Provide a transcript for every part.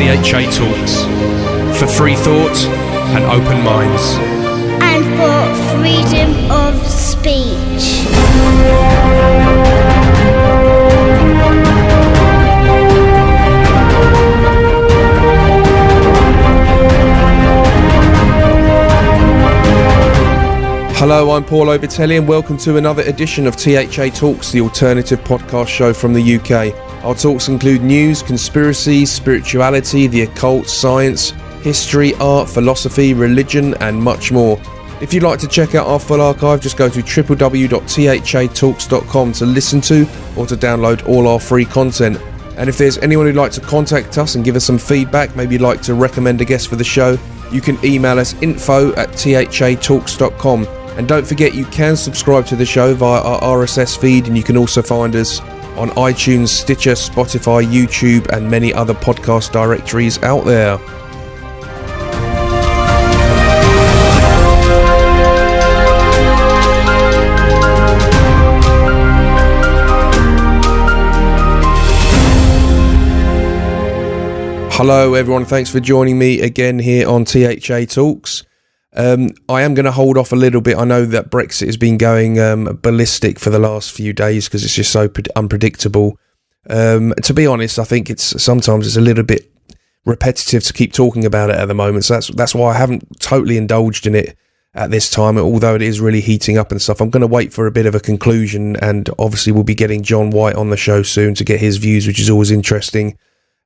THA Talks, for free thought and open minds. And for freedom of speech. Hello, I'm Paul Obitelli and welcome to another edition of THA Talks, the alternative podcast show from the UK. Our talks include news, conspiracies, spirituality, the occult, science, history, art, philosophy, religion and much more. If you'd like to check out our full archive, just go to www.thatalks.com to listen to or to download all our free content. And if there's anyone who'd like to contact us and give us some feedback, maybe you'd like to recommend a guest for the show, you can email us info@thatalks.com. And don't forget, you can subscribe to the show via our RSS feed, and you can also find us on iTunes, Stitcher, Spotify, YouTube, and many other podcast directories out there. Hello everyone, thanks for joining me again here on THA Talks. I am going to hold off a little bit. I know that Brexit has been going ballistic for the last few days because it's just so unpredictable. To be honest, I think sometimes it's a little bit repetitive to keep talking about it at the moment. So that's why I haven't totally indulged in it at this time, although it is really heating up and stuff. I'm going to wait for a bit of a conclusion, and obviously we'll be getting John White on the show soon to get his views, which is always interesting,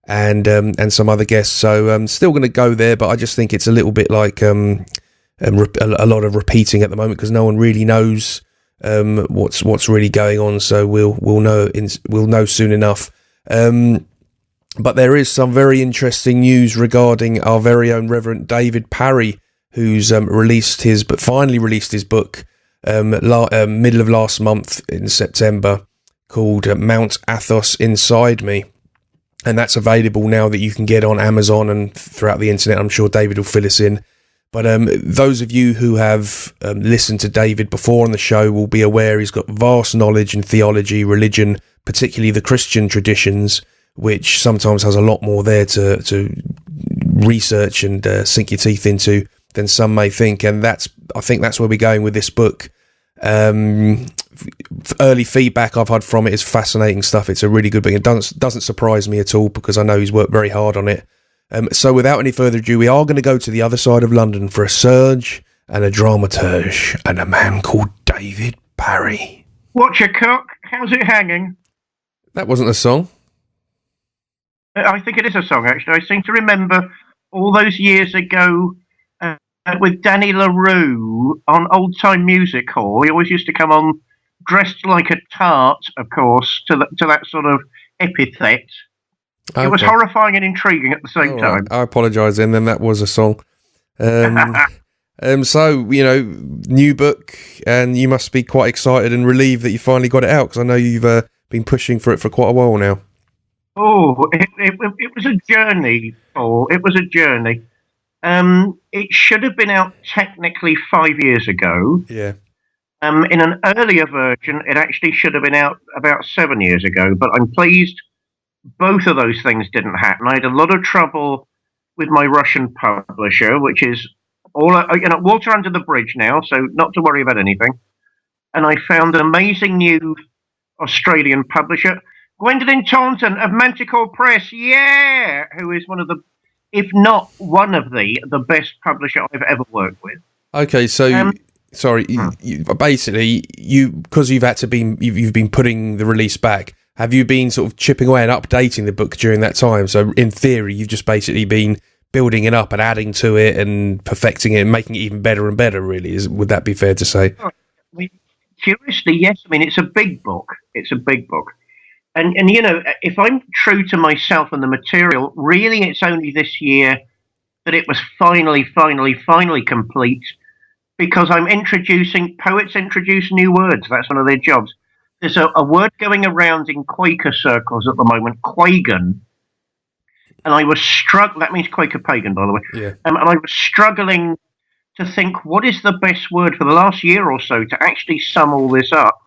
and some other guests. So I'm still going to go there, but I just think it's a little bit like a lot of repeating at the moment because no one really knows what's really going on. So we'll know soon enough. But there is some very interesting news regarding our very own Reverend David Parry, who's finally released his book middle of last month in September, called Mount Athos Inside Me. And that's available now that you can get on Amazon and throughout the internet. I'm sure David will fill us in. But those of you who have listened to David before on the show will be aware he's got vast knowledge in theology, religion, particularly the Christian traditions, which sometimes has a lot more there to research and sink your teeth into than some may think. And I think that's where we're going with this book. Early feedback I've had from it is fascinating stuff. It's a really good book. It doesn't surprise me at all because I know he's worked very hard on it. So without any further ado, we are going to go to the other side of London for a surge and a dramaturge and a man called David Parry. Watch your cock. How's it hanging? That wasn't a song. I think it is a song, actually. I seem to remember all those years ago with Danny LaRue on Old Time Music Hall. He always used to come on dressed like a tart, of course, to that sort of epithet. Okay. It was horrifying and intriguing at the same time. I apologise then that was a song. So, new book, and you must be quite excited and relieved that you finally got it out, because I know you've been pushing for it for quite a while now. Oh, it was a journey, Paul. It was a journey. It should have been out technically 5 years ago. Yeah. In an earlier version, it actually should have been out about 7 years ago, but I'm pleased both of those things didn't happen. I had a lot of trouble with my Russian publisher, which is water under the bridge now, so not to worry about anything. And I found an amazing new Australian publisher, Gwendolyn Taunton of Manticore Press, who is one of the, if not one of the best publisher I've ever worked with. Okay, so basically, because you've been putting the release back. Have you been sort of chipping away and updating the book during that time? So in theory, you've just basically been building it up and adding to it and perfecting it and making it even better and better, really. Would that be fair to say? I mean, curiously, yes. I mean, it's a big book. And if I'm true to myself and the material, really it's only this year that it was finally complete, because poets introduce new words. That's one of their jobs. There's a word going around in Quaker circles at the moment, Quagan, and I was struggling. That means Quaker pagan, by the way. Yeah. And I was struggling to think what is the best word for the last year or so to actually sum all this up.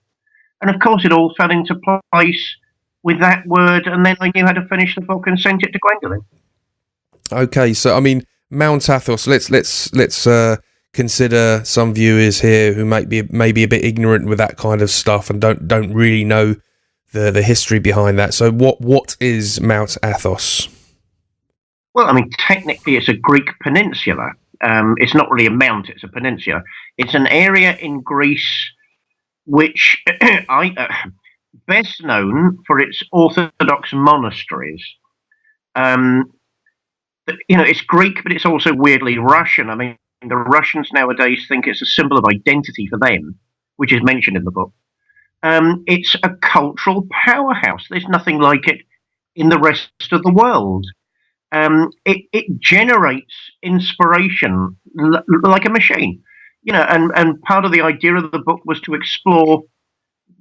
And of course, it all fell into place with that word, and then I knew how to finish the book and sent it to Gwendolyn. Okay, so I mean, Mount Athos. Let's consider some viewers here who might be maybe a bit ignorant with that kind of stuff and don't really know the history behind that. So what is Mount Athos? Well, I mean, technically, it's a Greek peninsula. It's not really a mount; it's a peninsula. It's an area in Greece which best known for its Orthodox monasteries. It's Greek, but it's also weirdly Russian. I mean, the Russians nowadays think it's a symbol of identity for them, which is mentioned in the book. It's a cultural powerhouse. There's nothing like it in the rest of the world. It generates inspiration like a machine, and part of the idea of the book was to explore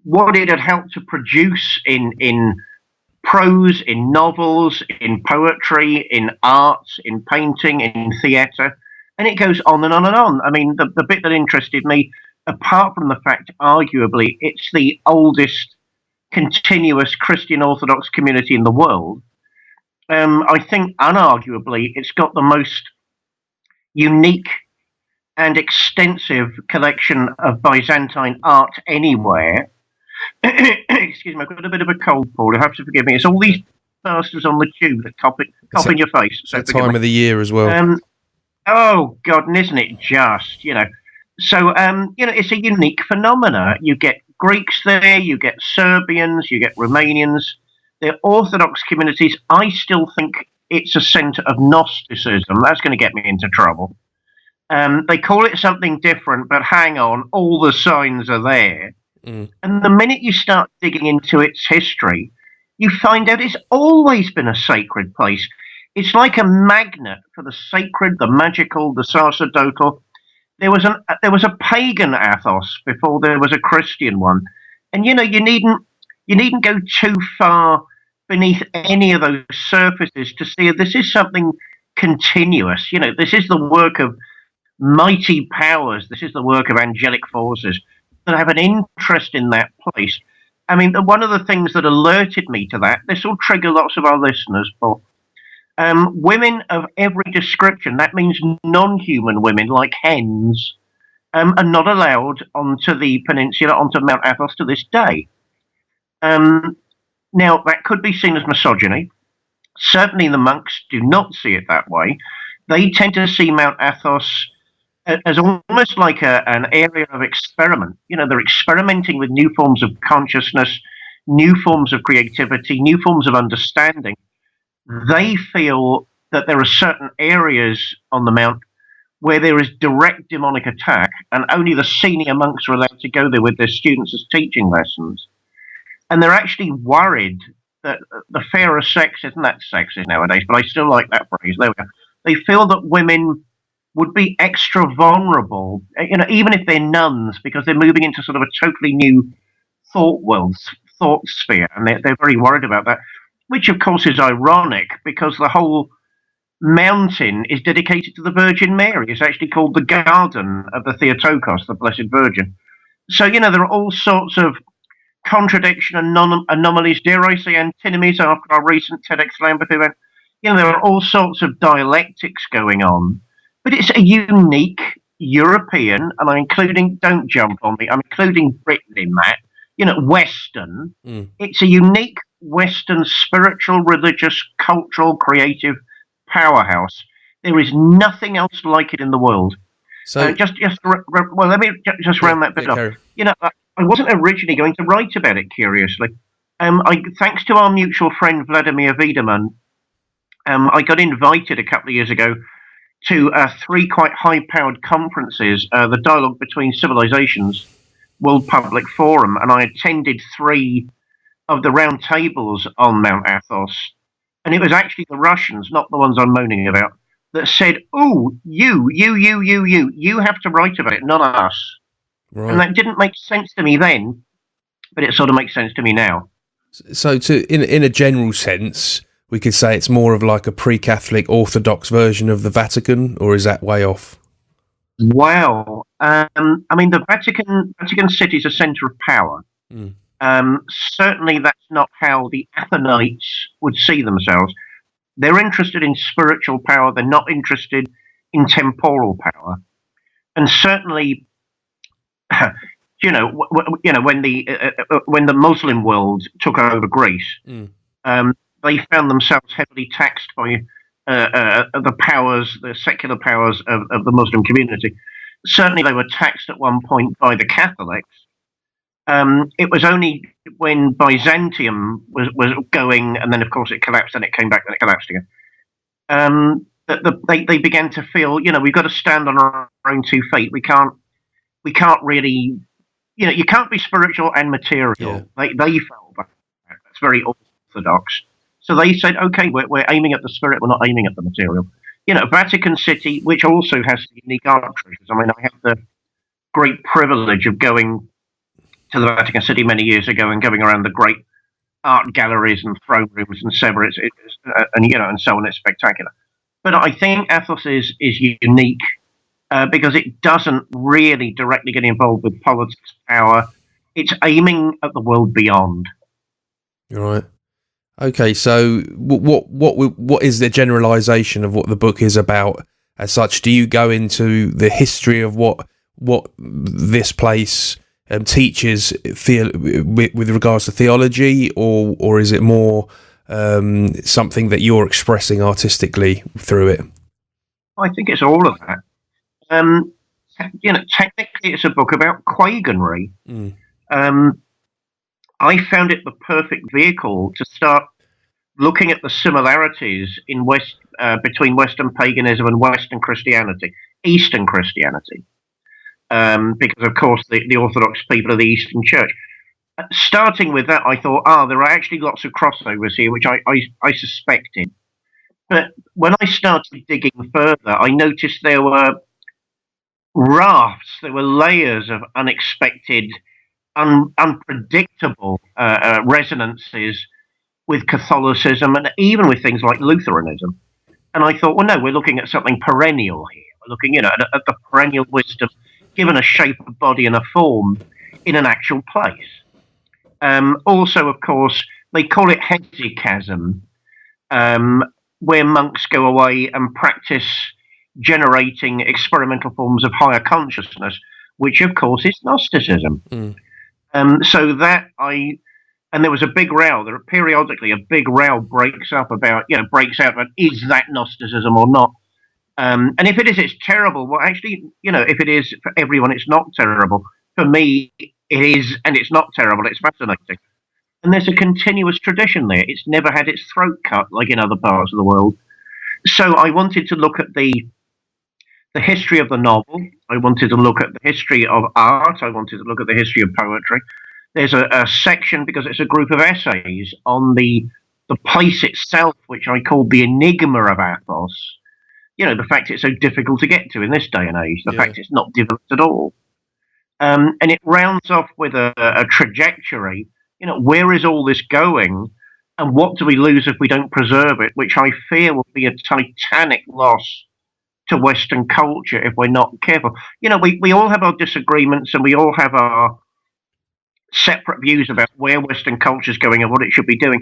what it had helped to produce in prose, in novels, in poetry, in arts, in painting, in theatre, and it goes on and on and on. I mean, the bit that interested me, apart from the fact, arguably, it's the oldest continuous Christian Orthodox community in the world, I think unarguably it's got the most unique and extensive collection of Byzantine art anywhere. Excuse me, I've got a bit of a cold, Paul. You have to forgive me. It's all these bastards on the tube that cough in your face. So it's that time of the year as well. Oh, God, and isn't it just, So, it's a unique phenomena. You get Greeks there, you get Serbians, you get Romanians. They're Orthodox communities. I still think it's a centre of Gnosticism. That's going to get me into trouble. They call it something different, but hang on, all the signs are there. And the minute you start digging into its history, you find out it's always been a sacred place. It's like a magnet for the sacred, the magical, the sacerdotal. There was a pagan Athos before there was a Christian one, and you needn't go too far beneath any of those surfaces to see this is something continuous. This is the work of mighty powers. This is the work of angelic forces that have an interest in that place. I mean, one of the things that alerted me to that, this will trigger lots of our listeners, Paul. Women of every description, that means non-human women like hens, are not allowed onto the peninsula, onto Mount Athos to this day. Now, that could be seen as misogyny. Certainly the monks do not see it that way. They tend to see Mount Athos as almost like an area of experiment. They're experimenting with new forms of consciousness, new forms of creativity, new forms of understanding. They feel that there are certain areas on the Mount where there is direct demonic attack, and only the senior monks are allowed to go there with their students as teaching lessons. And they're actually worried that the fairer sex isn't that sexist nowadays, but I still like that phrase. There we go. They feel that women would be extra vulnerable, even if they're nuns, because they're moving into sort of a totally new thought sphere, and they're very worried about that, which of course is ironic because the whole mountain is dedicated to the Virgin Mary. It's actually called the Garden of the Theotokos, the Blessed Virgin. So, there are all sorts of contradiction and anomalies, dare I say antinomies after our recent TEDx Lambeth event. There are all sorts of dialectics going on. But it's a unique European, and I'm including, don't jump on me, I'm including Britain in that, Western. It's a unique Western spiritual, religious, cultural, creative powerhouse. There is nothing else like it in the world. So let me just round that bit up. I wasn't originally going to write about it, curiously. Thanks to our mutual friend Vladimir Wiedemann, I got invited a couple of years ago to 3 quite high-powered conferences, the Dialogue Between Civilizations World Public Forum, and I attended 3 of the round tables on Mount Athos. And it was actually the Russians, not the ones I'm moaning about, that said, "Oh, you have to write about it, not us." Right. And that didn't make sense to me then, but it sort of makes sense to me now. So, in a general sense, we could say it's more of like a pre-Catholic Orthodox version of the Vatican, or is that way off? Wow. I mean, the Vatican City is a centre of power. Certainly that's not how the Athenites would see themselves. They're interested in spiritual power. They're not interested in temporal power. And certainly, when the Muslim world took over Greece, they found themselves heavily taxed by the secular powers of the Muslim community. Certainly, they were taxed at one point by the Catholics. It was only when Byzantium was going, and then of course it collapsed, and it came back, and it collapsed again. That they began to feel, we've got to stand on our own 2 feet. We can't really, you can't be spiritual and material. Yeah. They felt that. That's very orthodox. So they said, okay, we're aiming at the spirit, we're not aiming at the material. Vatican City, which also has unique art treasures. I mean, I had the great privilege of going to the Vatican City many years ago and going around the great art galleries and throne rooms and so on. And so on. It's spectacular. But I think Athos is unique because it doesn't really directly get involved with politics, power. It's aiming at the world beyond. You're right. Okay, so what is the generalization of what the book is about as such? Do you go into the history of what this place teaches with regards to theology, or is it more something that you're expressing artistically through it? I think it's all of that. Technically it's a book about Quaganry. I found it the perfect vehicle to start looking at the similarities in between Western paganism and Western Christianity, Eastern Christianity, because of course the Orthodox people of the Eastern Church. Starting with that, I thought, there are actually lots of crossovers here, which I suspected. But when I started digging further, I noticed there were rafts, there were layers of unexpected, unpredictable resonances with Catholicism and even with things like Lutheranism. And I thought, well, no, we're looking at something perennial here. We're looking, at the perennial wisdom given a shape, a body, and a form in an actual place. Also, of course, they call it hesychasm, where monks go away and practice generating experimental forms of higher consciousness, which, of course, is Gnosticism. And there was a big row. Periodically, a big row breaks out about is that Gnosticism or not? And if it is, it's terrible. Well, actually, if it is for everyone, it's not terrible. For me, it is, and it's not terrible. It's fascinating. And there's a continuous tradition there. It's never had its throat cut like in other parts of the world. So I wanted to look at the history of the novel. I wanted to look at the history of art. I wanted to look at the history of poetry. There's a section, because it's a group of essays, on the place itself, which I called the enigma of Athos. The fact it's so difficult to get to in this day and age. The fact it's not developed at all. And it rounds off with a trajectory. Where is all this going? And what do we lose if we don't preserve it? Which I fear will be a titanic loss to Western culture if we're not careful. We all have our disagreements, and we all have our separate views about where Western culture is going and what it should be doing.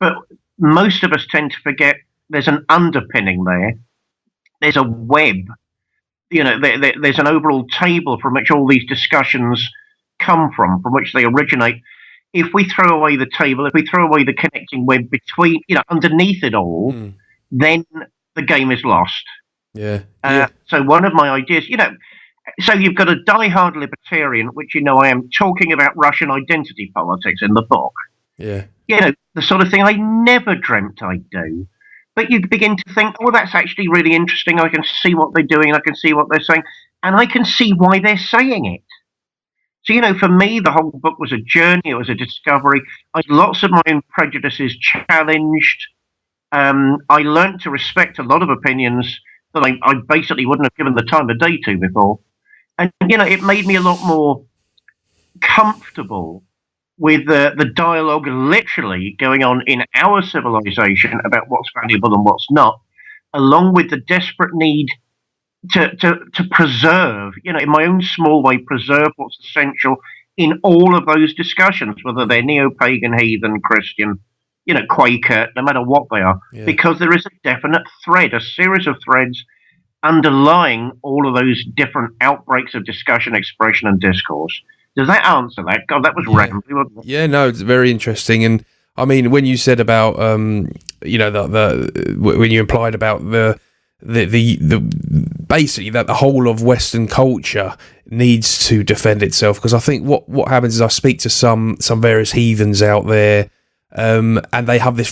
But most of us tend to forget there's an underpinning there. There's a web. There's an overall table from which all these discussions come from which they originate. If we throw away the table, if we throw away the connecting web between, underneath it all, then the game is lost. Yeah. So one of my ideas, so you've got a diehard libertarian, which I am talking about Russian identity politics in the book. Yeah. The sort of thing I never dreamt I'd do. But you begin to think, that's actually really interesting. I can see what they're doing, and I can see what they're saying, and I can see why they're saying it. So, for me, the whole book was a journey. It was a discovery. I had lots of my own prejudices challenged. I learned to respect a lot of opinions that I basically wouldn't have given the time of day to before. And, it made me a lot more comfortable with the dialogue literally going on in our civilization about what's valuable and what's not, along with the desperate need to preserve, in my own small way, preserve what's essential in all of those discussions, whether they're neo-pagan, heathen, Christian, Quaker, no matter what they are, because there is a definite thread, a series of threads underlying all of those different outbreaks of discussion, expression, and discourse. Does that answer that? God, that was rambly, wasn't it? Yeah, no, it's very interesting. And I mean, when you said about, when you implied about the basically that the whole of Western culture needs to defend itself, because I think what happens is I speak to some various heathens out there, and they have this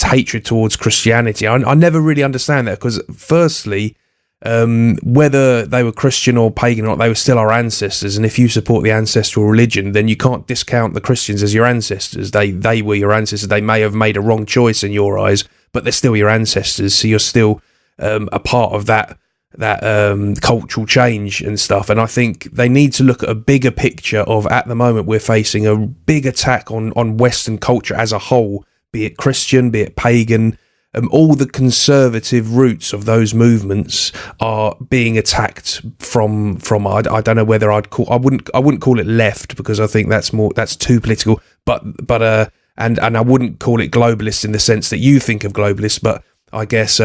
hatred towards Christianity. I never really understand that, because firstly, whether they were Christian or pagan or not, they were still our ancestors, and if you support the ancestral religion, then you can't discount the Christians as your ancestors. They were your ancestors. They may have made a wrong choice in your eyes, but they're still your ancestors, so you're still a part of that cultural change and stuff. And I think they need to look at a bigger picture of, at the moment, we're facing a big attack on Western culture as a whole, be it Christian, be it pagan. All the conservative roots of those movements are being attacked from I don't know whether I wouldn't call it left, because I think that's too political, but and I wouldn't call it globalist in the sense that you think of globalists, but I guess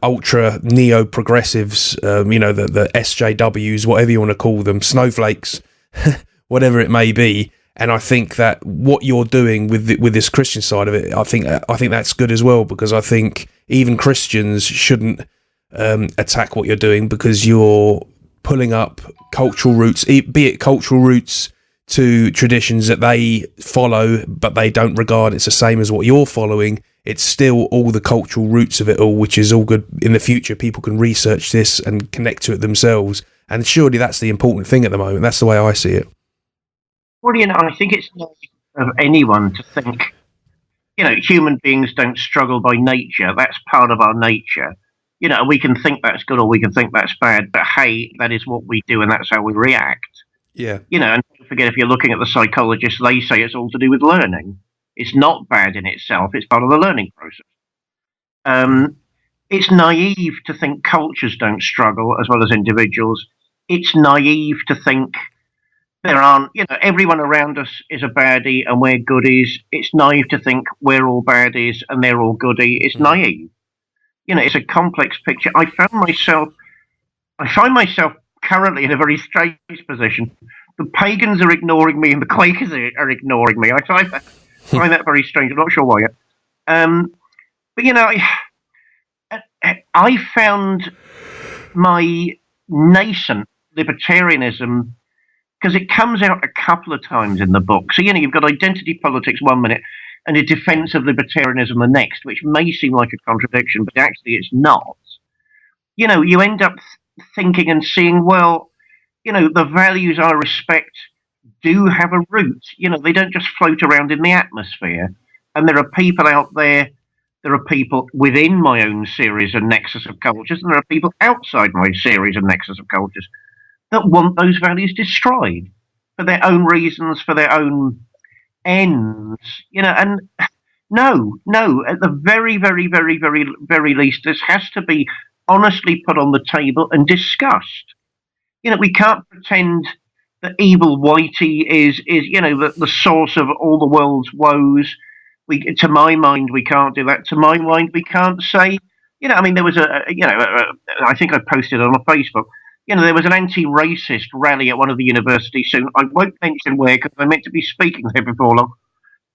ultra neo progressives, the SJWs, whatever you want to call them, snowflakes, whatever it may be. And I think that what you're doing with this Christian side of it, I think that's good as well, because I think even Christians shouldn't attack what you're doing, because you're pulling up cultural roots, be it cultural roots to traditions that they follow, but they don't regard it's the same as what you're following. It's still all the cultural roots of it all, which is all good. In the future, people can research this and connect to it themselves. And surely that's the important thing at the moment. That's the way I see it. Well, I think it's not of anyone to think, human beings don't struggle by nature. That's part of our nature. We can think that's good or we can think that's bad, but hey, that is what we do and that's how we react. Yeah. And don't forget, if you're looking at the psychologists, they say it's all to do with learning. It's not bad in itself. It's part of the learning process. It's naive to think cultures don't struggle as well as individuals. It's naive to think there aren't, everyone around us is a baddie and we're goodies. It's naive to think we're all baddies and they're all goody. It's naive. It's a complex picture. I find myself currently in a very strange position. The pagans are ignoring me and the Quakers are ignoring me. I find that very strange. I'm not sure why yet. But I found my nascent libertarianism, because it comes out a couple of times in the book. So, you've got identity politics 1 minute and a defense of libertarianism the next, which may seem like a contradiction, but actually it's not. You end up thinking and seeing, well, the values I respect do have a root. They don't just float around in the atmosphere. And there are people out there are people within my own series and nexus of cultures, and there are people outside my series and nexus of cultures that want those values destroyed for their own reasons, for their own ends, and no, at the very, very, very, very, very least, this has to be honestly put on the table and discussed. We can't pretend that evil Whitey is the source of all the world's woes. To my mind, we can't do that. To my mind, we can't say, there was I think I posted on Facebook, there was an anti-racist rally at one of the universities soon. I won't mention where because I meant to be speaking there before long.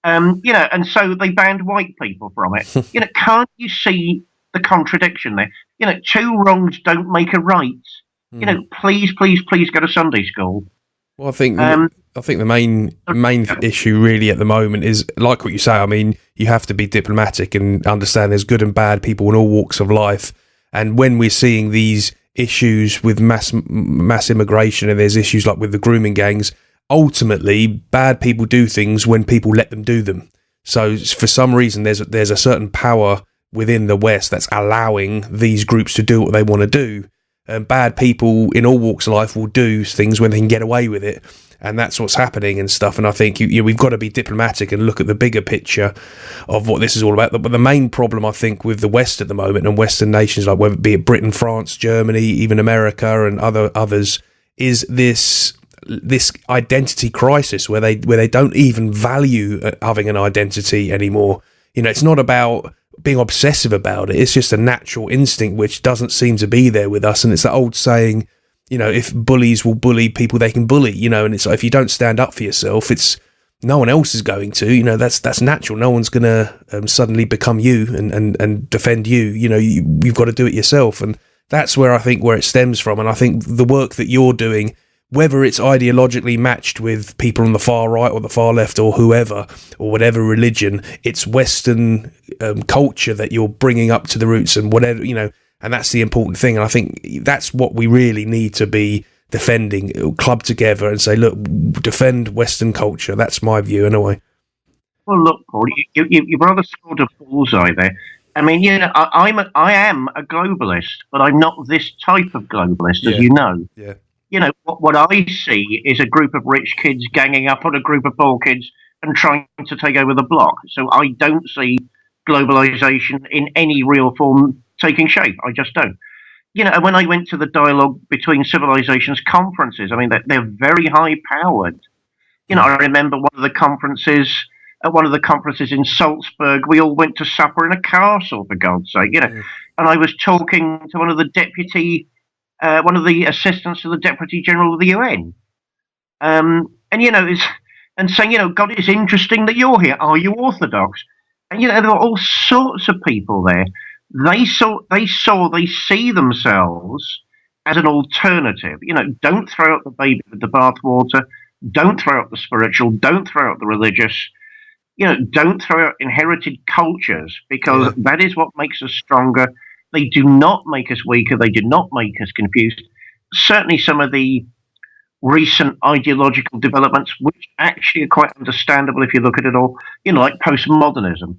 And so they banned white people from it. Can't you see the contradiction there? Two wrongs don't make a right. Please go to Sunday school. Well, I think the main issue really at the moment is, like what you say, you have to be diplomatic and understand there's good and bad people in all walks of life. And when we're seeing these issues with mass immigration, and there's issues like with the grooming gangs, ultimately bad people do things when people let them do them. So for some reason there's a certain power within the West that's allowing these groups to do what they want to do. Bad people in all walks of life will do things when they can get away with it, and that's what's happening and stuff. And I think we've got to be diplomatic and look at the bigger picture of what this is all about. But the main problem, I think, with the West at the moment and Western nations, like whether it be it Britain, France, Germany, even America and others, is this this identity crisis where they don't even value having an identity anymore. You know, it's not about being obsessive about it. It's just a natural instinct which doesn't seem to be there with us. And it's that old saying, you know, if bullies will bully people they can bully, you know, and it's like, if you don't stand up for yourself, it's no one else is going to, you know, that's natural. No one's going to suddenly become you and defend you. You know, you've got to do it yourself. And that's where I think where it stems from. And I think the work that you're doing, whether it's ideologically matched with people on the far right or the far left or whoever, or whatever religion, it's Western culture that you're bringing up to the roots and whatever, you know, and that's the important thing. And I think that's what we really need to be defending, club together and say, look, defend Western culture. That's my view anyway. Well, look, Paul, you rather scored a bullseye there. I mean, you know, I am a globalist, but I'm not this type of globalist, as you know. Yeah. You know, what I see is a group of rich kids ganging up on a group of poor kids and trying to take over the block. So I don't see globalization in any real form taking shape. I just don't. You know, when I went to the Dialogue Between Civilizations conferences, I mean, they're very high-powered. You know, I remember one of the conferences in Salzburg, we all went to supper in a castle, for God's sake, you know. And I was talking to one of the assistants to the Deputy General of the UN. And, you know, and saying, you know, God, it's interesting that you're here. Are you Orthodox? And, you know, there were all sorts of people there. They see themselves as an alternative. You know, don't throw out the baby with the bathwater. Don't throw out the spiritual. Don't throw out the religious. You know, don't throw out inherited cultures, because that is what makes us stronger. They do not make us weaker. They do not make us confused. Certainly some of the recent ideological developments, which actually are quite understandable if you look at it all, you know, like postmodernism.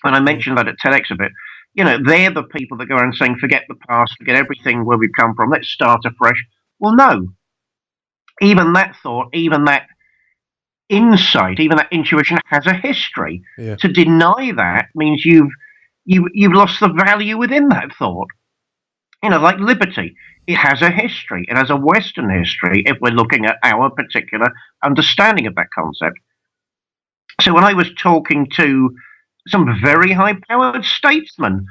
And I mentioned that at TEDx a bit. You know, they're the people that go around saying, forget the past, forget everything where we've come from, let's start afresh. Well, no. Even that thought, even that insight, even that intuition has a history. Yeah. To deny that means you've lost the value within that thought. You know, like liberty, it has a history. It has a Western history if we're looking at our particular understanding of that concept. So when I was talking to some very high-powered statesmen,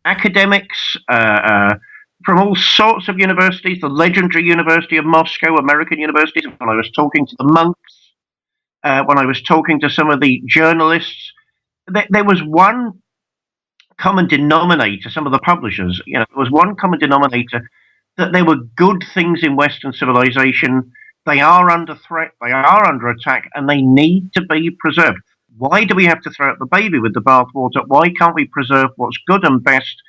academics from all sorts of universities, the legendary University of Moscow, American universities, when I was talking to the monks, when I was talking to some of the journalists, there was one common denominator, some of the publishers, you know, there was one common denominator, that there were good things in Western civilization. They are under threat, they are under attack, and they need to be preserved. Why do we have to throw out the baby with the bathwater? Why can't we preserve what's good and best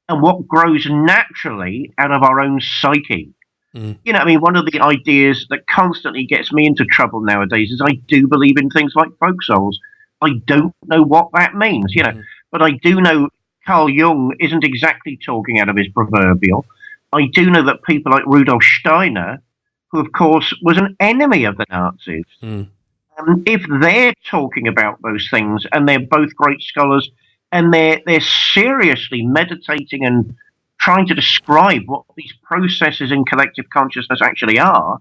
and what grows naturally out of our own psyche? You know, I mean, one of the ideas that constantly gets me into trouble nowadays is I do believe in things like folk souls. I don't know what that means, you know, but I do know Carl Jung isn't exactly talking out of his proverbial. I do know that people like Rudolf Steiner, who of course was an enemy of the Nazis, if they're talking about those things, and they're both great scholars, and they're seriously meditating and trying to describe what these processes in collective consciousness actually are,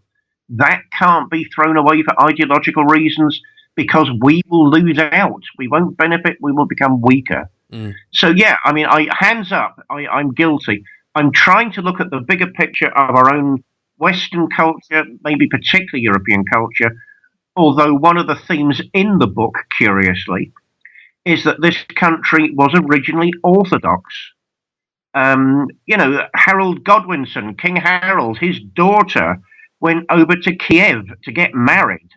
that can't be thrown away for ideological reasons, because we will lose out. We won't benefit. We will become weaker. So, yeah, I mean, hands up, I'm guilty. I'm trying to look at the bigger picture of our own Western culture, maybe particularly European culture, although one of the themes in the book, curiously, is that this country was originally Orthodox. You know, Harold Godwinson, King Harold, his daughter went over to Kiev to get married.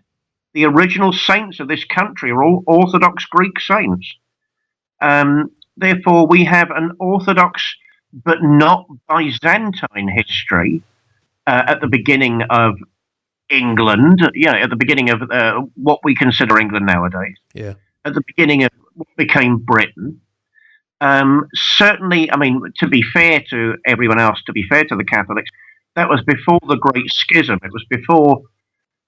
The original saints of this country are all Orthodox Greek saints. Therefore, we have an Orthodox but not Byzantine history at the beginning of England, you know, at the beginning of what we consider England nowadays. Yeah. At the beginning of what became Britain. Certainly, I mean, to be fair to everyone else, to be fair to the Catholics, that was before the Great Schism. It was before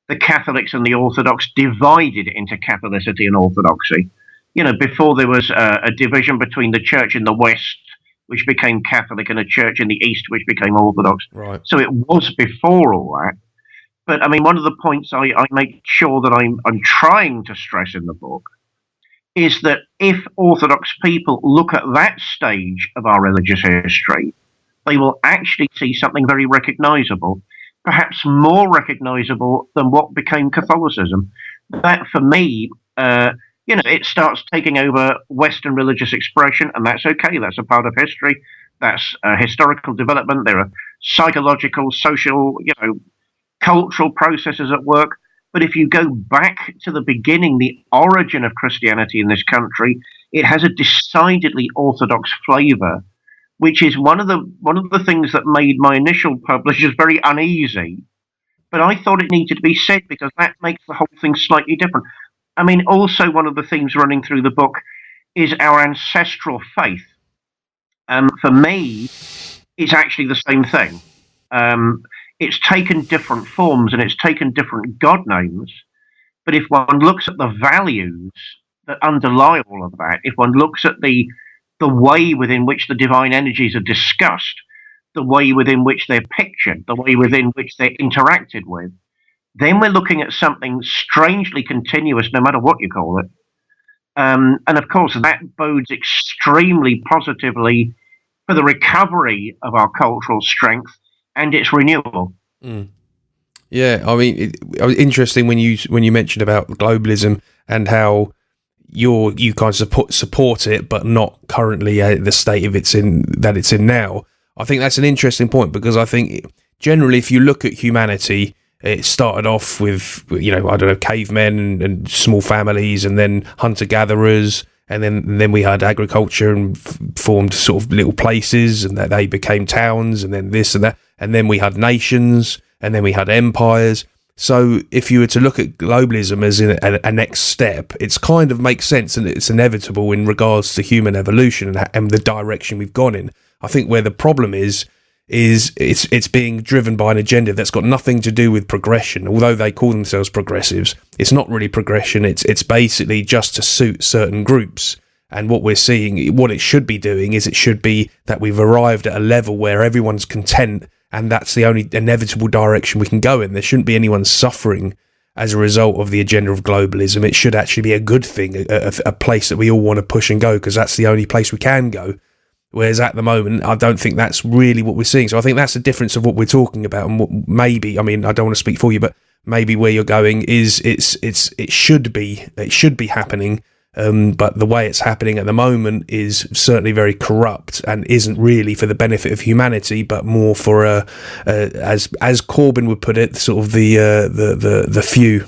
the Catholics and the Orthodox divided into Catholicity and Orthodoxy. You know, before there was a division between the church in the West, which became Catholic, and a church in the East, which became Orthodox. Right. So it was before all that. But I mean, one of the points I make sure that I'm trying to stress in the book is that if Orthodox people look at that stage of our religious history, they will actually see something very recognizable, perhaps more recognizable than what became Catholicism. That, for me, it starts taking over Western religious expression, and that's okay. That's a part of history. That's historical development. There are psychological, social, cultural processes at work. But if you go back to the beginning, the origin of Christianity in this country, it has a decidedly Orthodox flavor, which is one of the things that made my initial publishers very uneasy. But I thought it needed to be said because that makes the whole thing slightly different. I mean, also one of the themes running through the book is our ancestral faith. For me, it's actually the same thing. It's taken different forms and it's taken different god names. But if one looks at the values that underlie all of that, if one looks at the way within which the divine energies are discussed, the way within which they're pictured, the way within which they're interacted with, then we're looking at something strangely continuous, no matter what you call it. And of course, that bodes extremely positively for the recovery of our cultural strength and its renewal. Mm. Yeah, I mean, it was interesting when you mentioned about globalism and how you kind of support it, but not currently the state of it's in now. I think that's an interesting point because I think generally, if you look at humanity, it started off with cavemen and small families, and then hunter gatherers, and then we had agriculture and formed sort of little places, and that they became towns, and then this and that, and then we had nations, and then we had empires. So if you were to look at globalism as a next step, it's kind of makes sense and it's inevitable in regards to human evolution and the direction we've gone in. I think where the problem is it's being driven by an agenda that's got nothing to do with progression. Although they call themselves progressives, it's not really progression. It's basically just to suit certain groups. And what we're seeing, what it should be doing is it should be that we've arrived at a level where everyone's content, and that's the only inevitable direction we can go in. There shouldn't be anyone suffering as a result of the agenda of globalism. It should actually be a good thing, a place that we all want to push and go, because that's the only place we can go. Whereas at the moment, I don't think that's really what we're seeing. So I think that's the difference of what we're talking about, and what maybe, I mean, I don't want to speak for you, but maybe where you're going is it should be happening. But the way it's happening at the moment is certainly very corrupt and isn't really for the benefit of humanity, but more for as Corbyn would put it, sort of the few.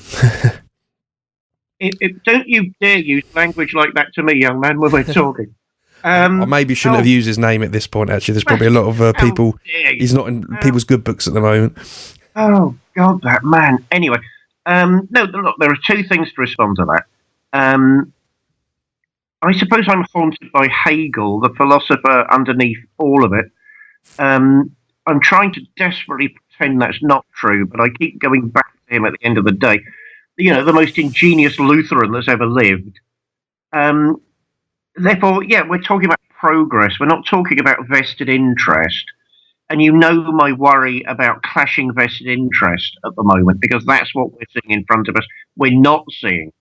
Don't you dare use language like that to me, young man, when we're talking. I maybe shouldn't have used his name at this point. Actually, there's probably a lot of people. He's not in people's good books at the moment. Oh God, that man. Anyway, no. Look, there are two things to respond to that. I suppose I'm haunted by Hegel, the philosopher underneath all of it. I'm trying to desperately pretend that's not true, but I keep going back to him at the end of the day. The most ingenious Lutheran that's ever lived. Therefore, we're talking about progress. We're not talking about vested interest. And my worry about clashing vested interest at the moment, because that's what we're seeing in front of us. We're not seeing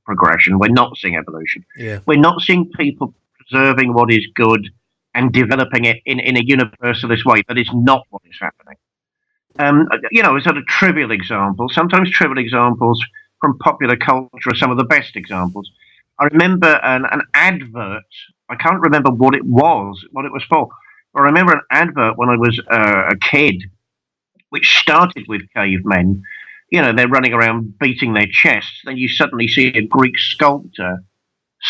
progression. We're not seeing evolution. Yeah. We're not seeing people preserving what is good and developing it in a universalist way. That is not what is happening. As a trivial example, sometimes trivial examples from popular culture are some of the best examples. I remember an advert. I can't remember what it was for. But I remember an advert when I was a kid, which started with cavemen. They're running around beating their chests. Then you suddenly see a Greek sculptor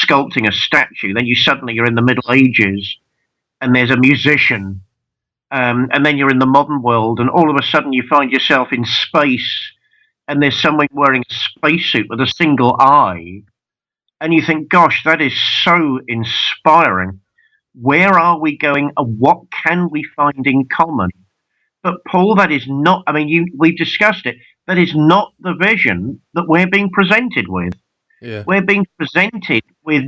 sculpting a statue. Then you're in the Middle Ages, and there's a musician. And then you're in the modern world, and all of a sudden you find yourself in space, and there's someone wearing a spacesuit with a single eye. And you think, gosh, that is so inspiring. Where are we going, and what can we find in common? But Paul, that is not, we discussed it, that is not the vision that we're being presented with. Yeah. We're being presented with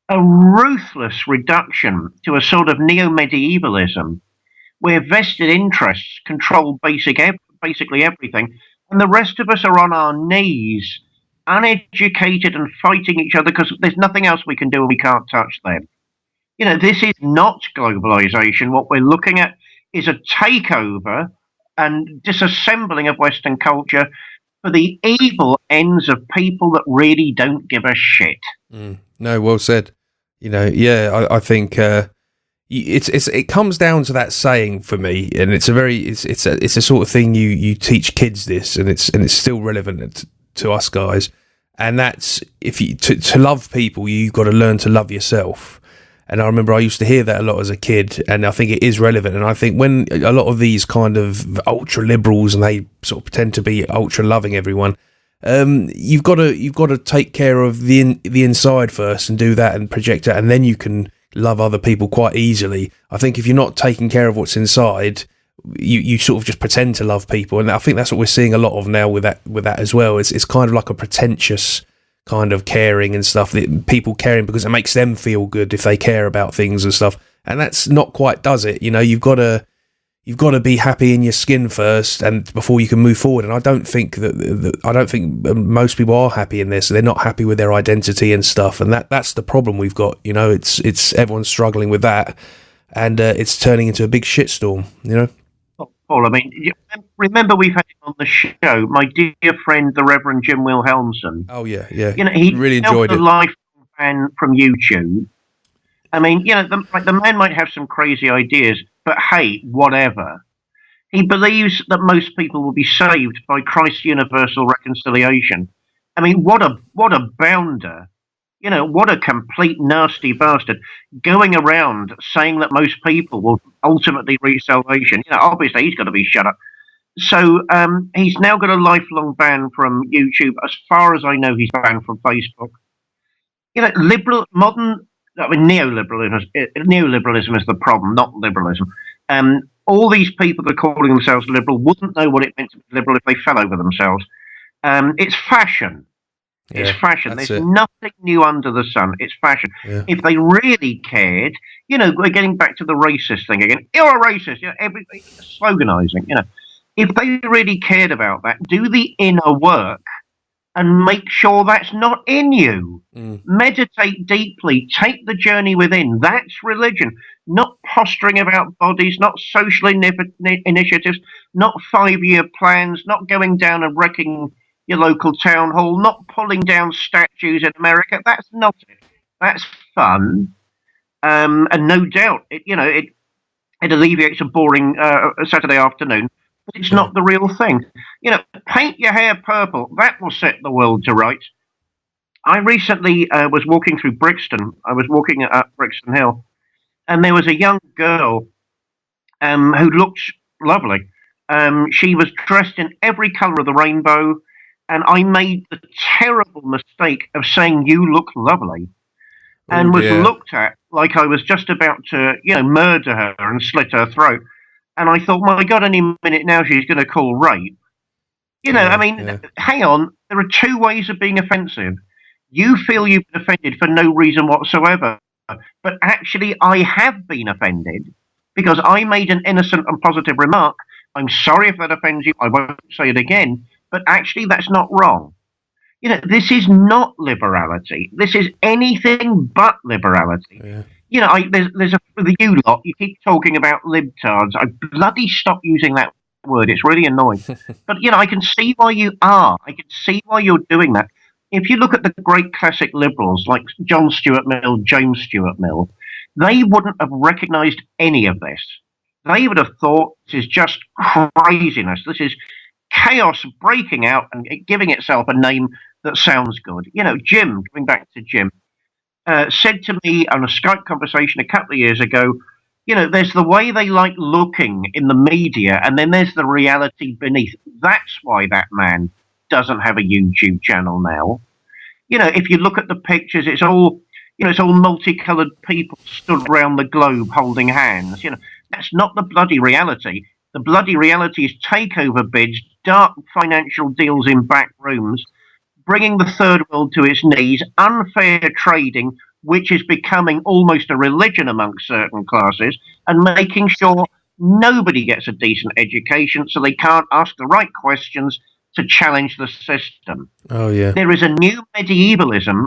a ruthless reduction to a sort of neo-medievalism where vested interests control basically everything. the rest of us are on our knees, uneducated and fighting each other because there's nothing else we can do and we can't touch them. This is not globalization. What we're looking at is a takeover and disassembling of Western culture for the evil ends of people that really don't give a shit. No, well said. I think it comes down to that saying for me, and it's a sort of thing you teach kids this, and it's still relevant to us guys, and that's to love people, you've got to learn to love yourself. And I remember I used to hear that a lot as a kid, and I think it is relevant. And I think when a lot of these kind of ultra liberals, and they sort of pretend to be ultra loving everyone, you've got to take care of the inside first and do that and project it, and then you can love other people quite easily. I think if you're not taking care of what's inside, you sort of just pretend to love people, and I think that's what we're seeing a lot of now with that as well. It's kind of like a pretentious kind of caring and stuff, that people caring because it makes them feel good if they care about things and stuff, and that's not quite does it. You've got to be happy in your skin first, and before you can move forward. And I don't think most people are happy in this. They're not happy with their identity and stuff, and that's the problem we've got. It's everyone's struggling with that, and it's turning into a big shitstorm. Paul, I mean, remember we've had him on the show, my dear friend, the Reverend Jim Wilhelmsen. Oh yeah. He really enjoyed it. A life fan from YouTube. I mean, the man might have some crazy ideas, but hey, whatever. He believes that most people will be saved by Christ's universal reconciliation. I mean, what a bounder. What a complete nasty bastard going around saying that most people will ultimately reach salvation. Obviously he's got to be shut up. So he's now got a lifelong ban from YouTube. As far as I know, he's banned from Facebook. Neoliberalism is the problem, not liberalism. All these people that are calling themselves liberal wouldn't know what it meant to be liberal if they fell over themselves. It's fashion. It's fashion. There's nothing new under the sun. It's fashion. Yeah. If they really cared, we're getting back to the racist thing again. You're a racist. Everything sloganizing. If they really cared about that, do the inner work and make sure that's not in you. Meditate deeply. Take the journey within. That's religion. Not posturing about bodies, not social initiatives, not 5-year plans, not going down and wrecking your local town hall, not pulling down statues in America. That's not it. That's fun, and no doubt it alleviates a boring Saturday afternoon. But it's not the real thing. Paint your hair purple. That will set the world to rights. I recently was walking through Brixton. I was walking up Brixton Hill, and there was a young girl who looked lovely. She was dressed in every colour of the rainbow. And I made the terrible mistake of saying, "You look lovely," and was looked at like I was just about to, murder her and slit her throat. And I thought, my God, any minute now she's going to call rape. Hang on. There are two ways of being offensive. You feel you've been offended for no reason whatsoever. But actually, I have been offended because I made an innocent and positive remark. I'm sorry if that offends you. I won't say it again. But actually, that's not wrong. This is not liberality. This is anything but liberality. Yeah. There's you lot, you keep talking about libtards. I bloody stop using that word. It's really annoying. But, I can see why you are. I can see why you're doing that. If you look at the great classic liberals like John Stuart Mill, James Stuart Mill, they wouldn't have recognized any of this. They would have thought this is just craziness. This is chaos breaking out and giving itself a name that sounds good. Jim, going back to Jim, said to me on a Skype conversation a couple of years ago, there's the way they like looking in the media, and then there's the reality beneath. That's why that man doesn't have a YouTube channel now. If you look at the pictures, it's all multicolored people stood around the globe holding hands. That's not the bloody reality. The bloody reality is takeover bids, dark financial deals in back rooms, bringing the third world to its knees, unfair trading, which is becoming almost a religion amongst certain classes, and making sure nobody gets a decent education so they can't ask the right questions to challenge the system. Oh, yeah. There is a new medievalism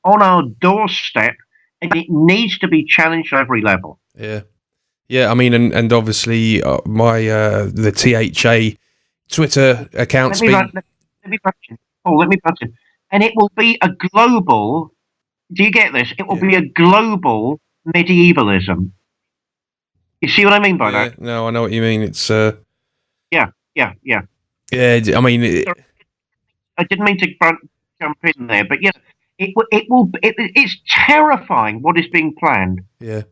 on our doorstep, and it needs to be challenged at every level. Yeah. Yeah, I mean, and obviously the THA Twitter account's been... Let me punch in. And it will be a global... Do you get this? It will be a global medievalism. You see what I mean by that? No, I know what you mean. It's... Yeah. Yeah, I mean... I didn't mean to jump in there, but yeah, it's terrifying what is being planned. Yeah.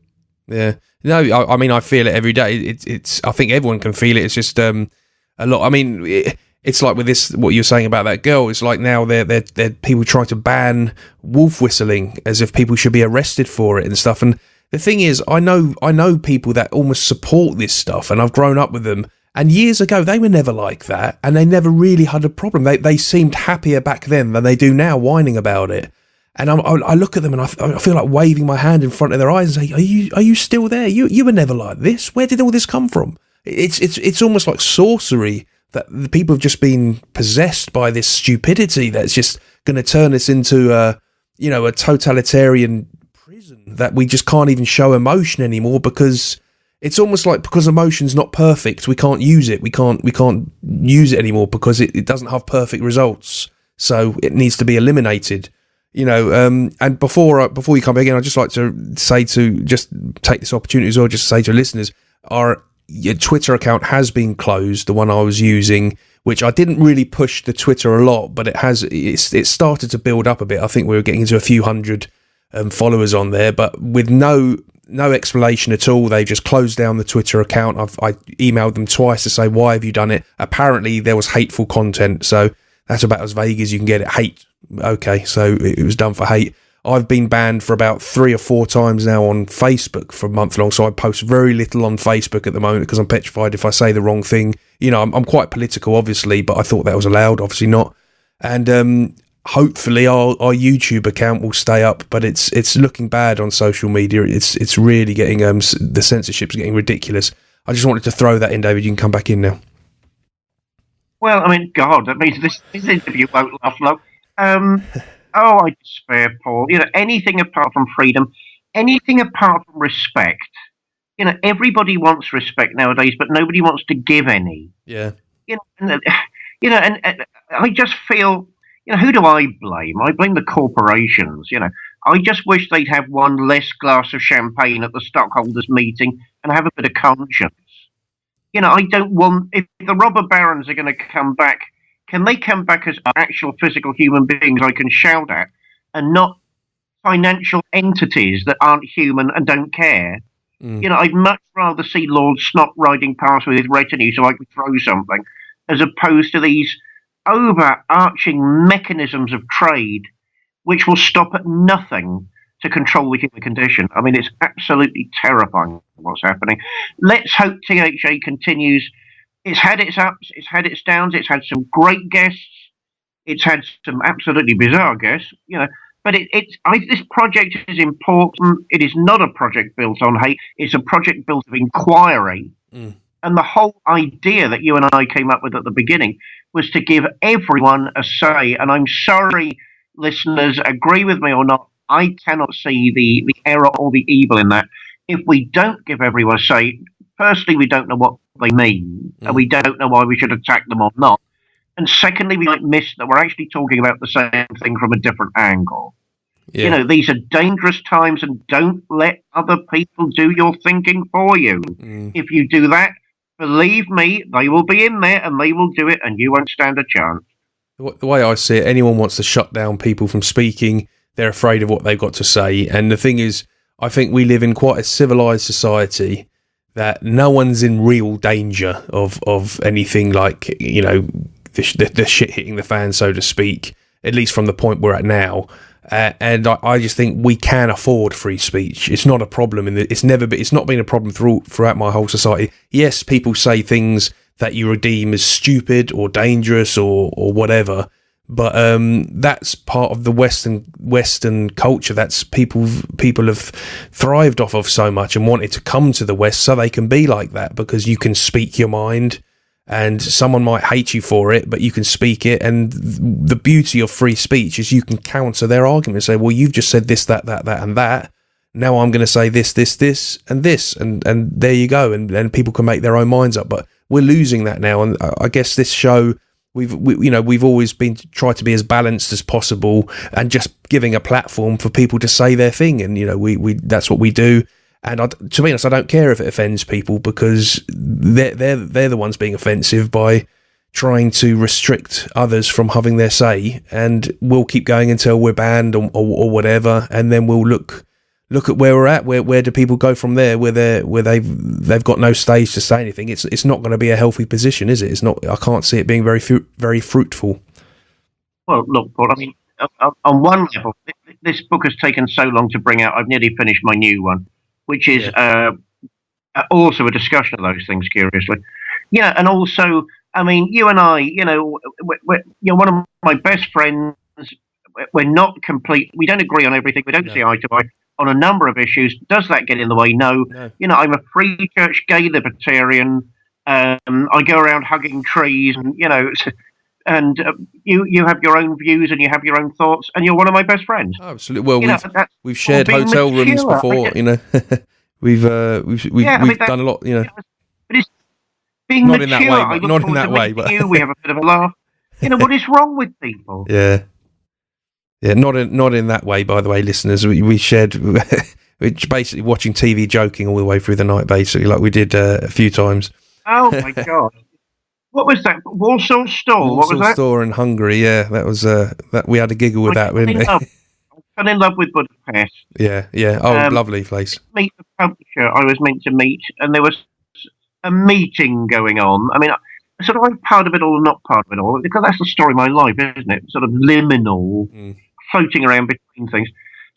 No, I mean, I feel it every day. It's. I think everyone can feel it. It's just a lot. I mean, it's like with this, what you're saying about that girl. It's like now they're people trying to ban wolf whistling as if people should be arrested for it and stuff. And the thing is, I know people that almost support this stuff, and I've grown up with them. And years ago, they were never like that, and they never really had a problem. They seemed happier back then than they do now, whining about it. And I look at them and I feel like waving my hand in front of their eyes and say, "Are you still there? You were never like this. Where did all this come from?" It's almost like sorcery that the people have just been possessed by this stupidity that's just going to turn us into a totalitarian prison that we just can't even show emotion anymore, because it's almost like because emotion's not perfect, we can't use it. We can't use it anymore because it doesn't have perfect results. So it needs to be eliminated. And before you come back in, I'd just like to say, to just take this opportunity as well, just to say to listeners, our Twitter account has been closed, the one I was using, which I didn't really push the Twitter a lot, but it started to build up a bit. I think we were getting into a few hundred followers on there, but with no explanation at all. They just closed down the Twitter account. I emailed them twice to say, why have you done it? Apparently there was hateful content, so that's about as vague as you can get it. Hate. Okay, so it was done for hate. I've been banned for about 3 or 4 times now on Facebook for a month long, so I post very little on Facebook at the moment because I'm petrified if I say the wrong thing. I'm quite political, obviously, but I thought that was allowed, obviously not. And hopefully our YouTube account will stay up, but it's looking bad on social media. It's really getting the censorship's getting ridiculous. I just wanted to throw that in, David. You can come back in now. Well, I mean, God, that means this interview won't last long. I despair, Paul. Anything apart from freedom, anything apart from respect. Everybody wants respect nowadays, but nobody wants to give any. Yeah. And I just feel, who do I blame? I blame the corporations. I just wish they'd have one less glass of champagne at the stockholders' meeting and have a bit of conscience. I don't want, if the robber barons are going to come back, can they come back as actual physical human beings I can shout at, and not financial entities that aren't human and don't care? I'd much rather see Lord Snot riding past with his retinue so I could throw something, as opposed to these overarching mechanisms of trade which will stop at nothing to control the human condition. I mean, it's absolutely terrifying what's happening. Let's hope THA continues. It's had its ups, it's had its downs, it's had some great guests, it's had some absolutely bizarre guests, but this project is important. It is not a project built on hate, it's a project built of inquiry. And the whole idea that you and I came up with at the beginning was to give everyone a say. And I'm sorry, listeners, agree with me or not, I cannot see the error or the evil in that. If we don't give everyone a say, firstly, we don't know what they mean, and we don't know why we should attack them or not. And secondly, we might miss that we're actually talking about the same thing from a different angle. Yeah. These are dangerous times, and don't let other people do your thinking for you. If you do that, believe me, they will be in there and they will do it, and you won't stand a chance. The way I see it, anyone wants to shut down people from speaking, they're afraid of what they've got to say. And the thing is, I think we live in quite a civilized society that no one's in real danger of anything like, the shit hitting the fan, so to speak, at least from the point we're at now. And I just think we can afford free speech. It's not a problem, it's not been a problem throughout my whole society. Yes, people say things that you deem as stupid or dangerous or whatever, but that's part of the Western culture. That's people have thrived off of so much and wanted to come to the West so they can be like that, because you can speak your mind. and someone might hate you for it, but you can speak it. And the beauty of free speech is you can counter their argument and say, well, you've just said this, that, and that. Now I'm going to say this, and this, and there you go. And then people can make their own minds up. But we're losing that now. And I guess this show, we've always been tried to be as balanced as possible and just giving a platform for people to say their thing. And, we that's what we do. And to be honest, I don't care if it offends people, because they're the ones being offensive by trying to restrict others from having their say. And we'll keep going until we're banned or whatever, and then we'll look at where we're at. Where do people go from there? Where they've got no stage to say anything. It's not going to be a healthy position, is it? It's not. I can't see it being very fruitful. Well, look, Paul. I mean, on one level, this book has taken so long to bring out. I've nearly finished my new one, which is also a discussion of those things, curiously. And also, I mean, you and I, you're one of my best friends. We're not complete. We don't agree on everything. We don't see eye to eye on a number of issues. Does that get in the way? No. I'm a free church gay libertarian. I go around hugging trees, and you have your own views and you have your own thoughts, and you're one of my best friends. Oh, absolutely. Well, we've shared hotel rooms before. We've done a lot. But it's being not mature. in that way. Not in that way. But we have a bit of a laugh. What is wrong with people? Yeah. Yeah, not in that way. By the way, listeners, we shared, we're basically watching TV, joking all the way through the night, basically, like we did a few times. Oh my God! What was that? Warsaw Store. What was that? Store in Hungary. Yeah, that was that we had a giggle with that, didn't we? I fell in love with Budapest. Yeah. Oh, lovely place. Meet the publisher I was meant to meet, and there was a meeting going on. I mean, sort of I'm part of it all, not part of it all, because that's the story of my life, isn't it? Sort of liminal. Floating around between things.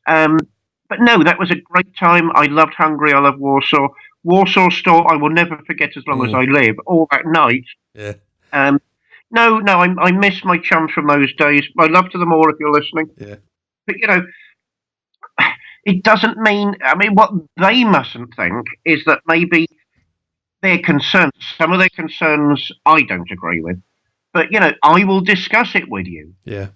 But no, that was a great time. I loved Hungary. I love Warsaw. Warsaw Store, I will never forget as long as I live. All that night. Yeah. No, I miss my chums from those days. My love to them all if you're listening. Yeah. But, it doesn't mean, what they mustn't think is that maybe their concerns, some of their concerns I don't agree with. But, I will discuss it with you. Yeah.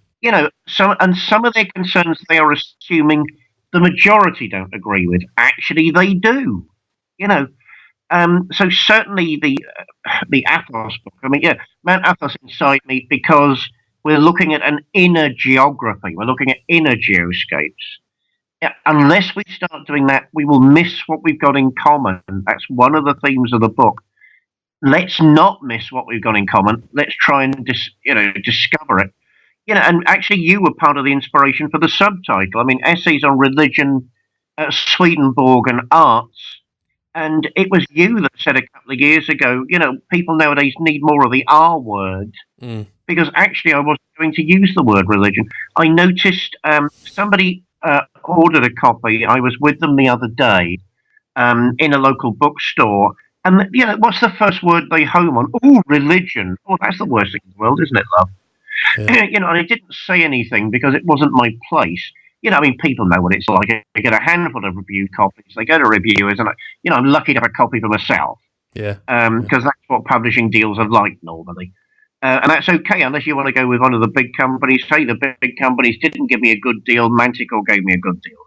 Some of their concerns they are assuming the majority don't agree with. Actually, they do. So certainly the Athos book. Mount Athos Inside Me, because we're looking at an inner geography. We're looking at inner geoscapes. Unless we start doing that, we will miss what we've got in common. That's one of the themes of the book. Let's not miss what we've got in common. Let's try and discover it. And actually you were part of the inspiration for the subtitle. Essays on Religion, Swedenborg and Arts. And it was you that said a couple of years ago, people nowadays need more of the R word. Because actually I wasn't going to use the word religion. I noticed somebody ordered a copy. I was with them the other day in a local bookstore. And, what's the first word they home on? Oh, religion. Oh, that's the worst thing in the world, isn't it, love? Yeah. And I didn't say anything because it wasn't my place. People know what it's like. I get a handful of reviewed copies. They go to reviewers, and I'm lucky to have a copy for myself. Yeah. Because that's what publishing deals are like normally. And that's okay unless you want to go with one of the big companies. Say the big companies didn't give me a good deal. Manticore gave me a good deal.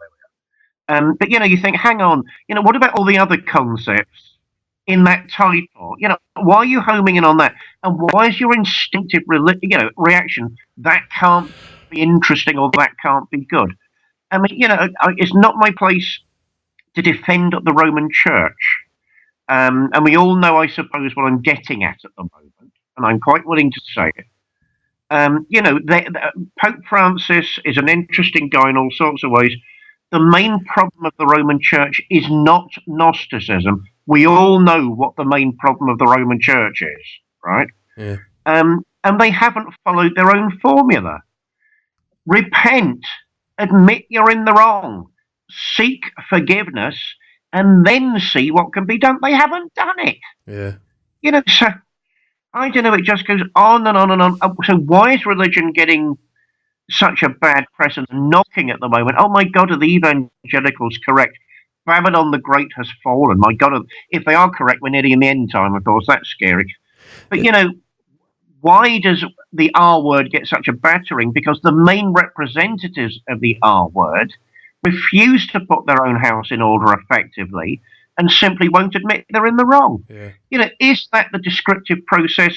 There we go. But you think, hang on. What about all the other concepts in that title? Why are you homing in on that? And why is your instinctive reaction that can't be interesting or that can't be good? It's not my place to defend the Roman Church. And we all know, I suppose, what I'm getting at the moment, and I'm quite willing to say it. Pope Francis is an interesting guy in all sorts of ways. The main problem of the Roman Church is not Gnosticism. We all know what the main problem of the Roman Church is, right? Yeah. And they haven't followed their own formula. Repent, admit you're in the wrong, seek forgiveness, and then see what can be done. They haven't done it. Yeah. So I don't know. It just goes on and on and on. So why is religion getting such a bad press and knocking at the moment? Oh my God, are the evangelicals correct? Babylon the Great has fallen. My God, if they are correct, we're nearly in the end time, of course. That's scary. But, why does the R word get such a battering? Because the main representatives of the R word refuse to put their own house in order effectively and simply won't admit they're in the wrong. Yeah. Is that the descriptive process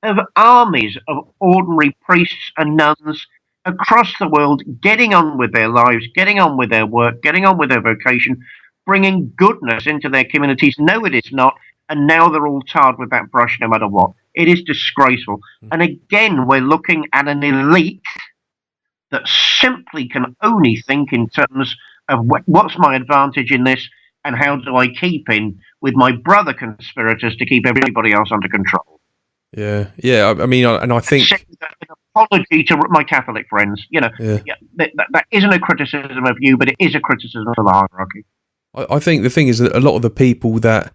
of armies of ordinary priests and nuns across the world getting on with their lives, getting on with their work, getting on with their vocation, bringing goodness into their communities? No, it is not. And now they're all tarred with that brush no matter what. It is disgraceful. And again, we're looking at an elite that simply can only think in terms of what's my advantage in this and how do I keep in with my brother conspirators to keep everybody else under control. Yeah, yeah. I mean, and I think an apology to my Catholic friends. That isn't a criticism of you, but it is a criticism of the hierarchy. I think the thing is that a lot of the people that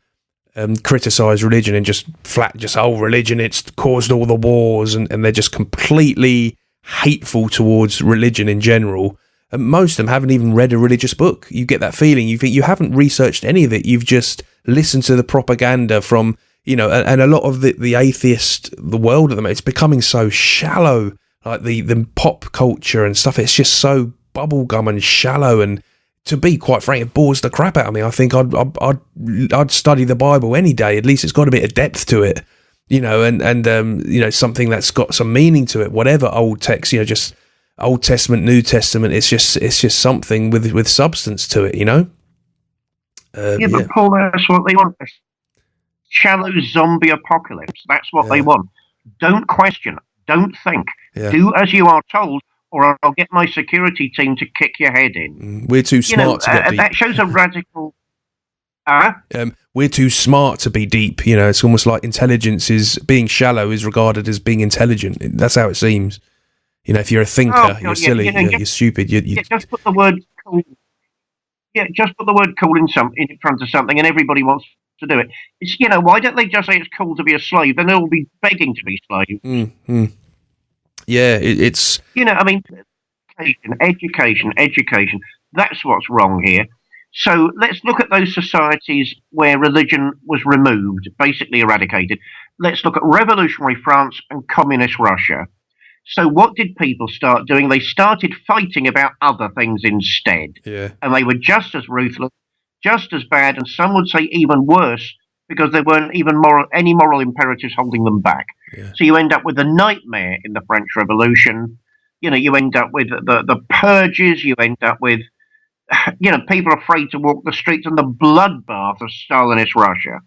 criticize religion and just religion, it's caused all the wars, and they're just completely hateful towards religion in general. And most of them haven't even read a religious book. You get that feeling. You think you haven't researched any of it. You've just listened to the propaganda from, and a lot of the the world at the moment, it's becoming so shallow. Like the pop culture and stuff, it's just so bubblegum and shallow. And to be quite frank, it bores the crap out of me. I think I'd study the Bible any day. At least it's got a bit of depth to it, and something that's got some meaning to it. Whatever old text, just Old Testament, New Testament. It's just something with substance to it, But Paul, that's what they want. A shallow zombie apocalypse. That's what they want. Don't question. Don't think. Yeah. Do as you are told, or I'll get my security team to kick your head in. We're too smart to get deep. That shows a radical... we're too smart to be deep. It's almost like intelligence is being shallow is regarded as being intelligent. That's how it seems. If you're a thinker, you're silly. You're stupid. Just put the word cool. Yeah, just put the word cool in front of something, and everybody wants to do it. It's why don't they just say it's cool to be a slave? Then they'll be begging to be slaves. Mm-hmm. Yeah, it's education. That's what's wrong here. So let's look at those societies where religion was removed, basically eradicated. Let's look at revolutionary France and communist Russia. So what did people start doing? They started fighting about other things instead. Yeah. And they were just as ruthless, just as bad, and some would say even worse, because there weren't even any moral imperatives holding them back. Yeah. So you end up with the nightmare in the French Revolution. You end up with the purges. You end up with, people afraid to walk the streets, and the bloodbath of Stalinist Russia.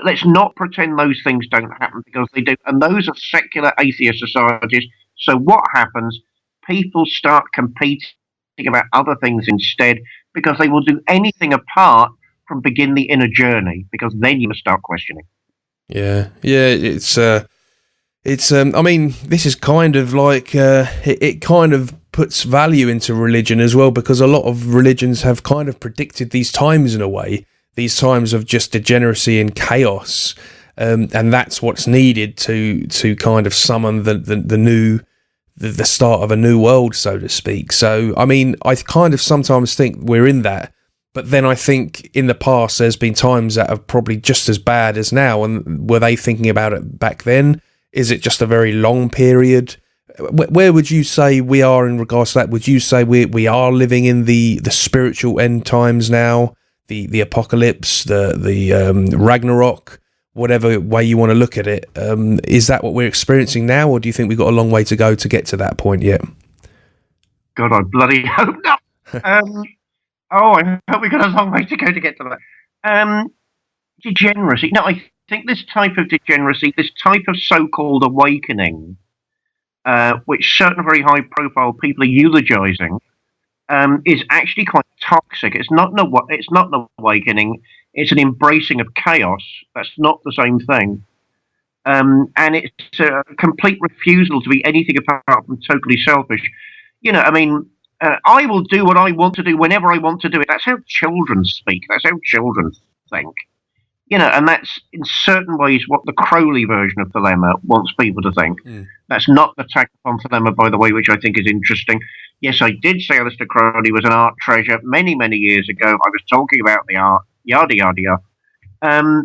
Let's not pretend those things don't happen, because they do. And those are secular atheist societies. So what happens? People start competing about other things instead, because they will do anything apart from begin the inner journey, because then you must start questioning. Yeah. It's I mean, this is kind of like it kind of puts value into religion as well, because a lot of religions have kind of predicted these times in a way. These times of just degeneracy and chaos, and that's what's needed to kind of summon the start of a new world, so to speak. So, I mean, I kind of sometimes think we're in that, but then I think in the past there's been times that are probably just as bad as now. And were they thinking about it back then? Is it just a very long period? Where would you say we are in regards to that? Would you say we are living in the spiritual end times now? The apocalypse, the Ragnarok, whatever way you want to look at it. Is that what we're experiencing now, or do you think we've got a long way to go to get to that point yet? God, I bloody hope not. I hope we've got a long way to go to get to that. Degeneracy. No, I think this type of degeneracy, this type of so-called awakening, which certain very high-profile people are eulogizing, is actually quite toxic. It's not an awakening. It's an embracing of chaos. That's not the same thing. And it's a complete refusal to be anything apart from totally selfish. I will do what I want to do whenever I want to do it. That's how children speak. That's how children think. And that's in certain ways what the Crowley version of Thelema wants people to think. That's not the attack upon Thelema, by the way, which I think is interesting. Yes, I did say Aleister Crowley was an art treasure many, many years ago. I was talking about the art, yada, yada, yada.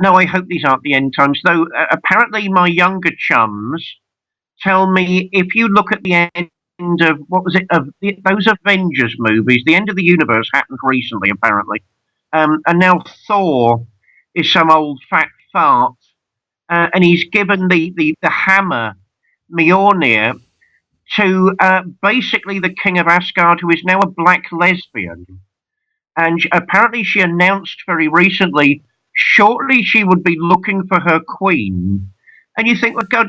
No, I hope these aren't the end times. Though apparently my younger chums tell me if you look at the end of what was it of those Avengers movies, the end of the universe happened recently, apparently, and now Thor is some old fat fart, and he's given the hammer Mjolnir to basically the king of Asgard, who is now a black lesbian. And apparently she announced very recently, shortly she would be looking for her queen. And you think, well, God,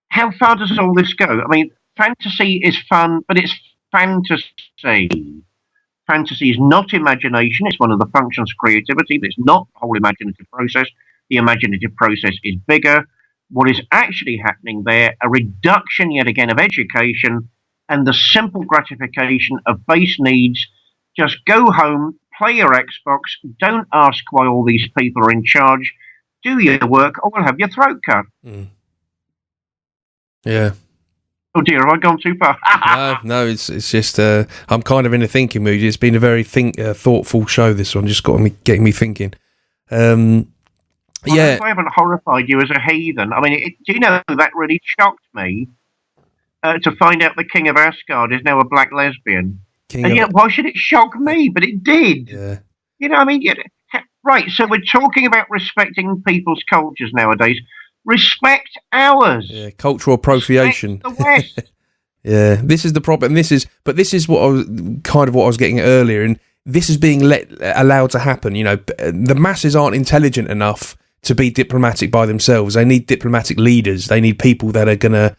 how far does all this go? I mean, fantasy is fun, but it's fantasy. Fantasy is not imagination. It's one of the functions of creativity. It's not the whole imaginative process. The imaginative process is bigger. What is actually happening there, a reduction yet again of education and the simple gratification of base needs. Just go home, play your Xbox, don't ask why all these people are in charge, do your work or we'll have your throat cut. Mm. Yeah. Oh dear, have I gone too far? No, it's just I'm kind of in a thinking mood. It's been a very thoughtful show, this one. Just getting me thinking. Yeah. I haven't horrified you as a heathen. I mean, do you know that really shocked me to find out the king of Asgard is now a black lesbian? And yet, why should it shock me? But it did. Yeah. Right, so we're talking about respecting people's cultures nowadays. Respect ours. Yeah, cultural appropriation. Respect the West. Yeah, this is the problem. This is what I was getting at earlier, and this is being allowed to happen. The masses aren't intelligent enough to be diplomatic by themselves. They need diplomatic leaders. They need people that are gonna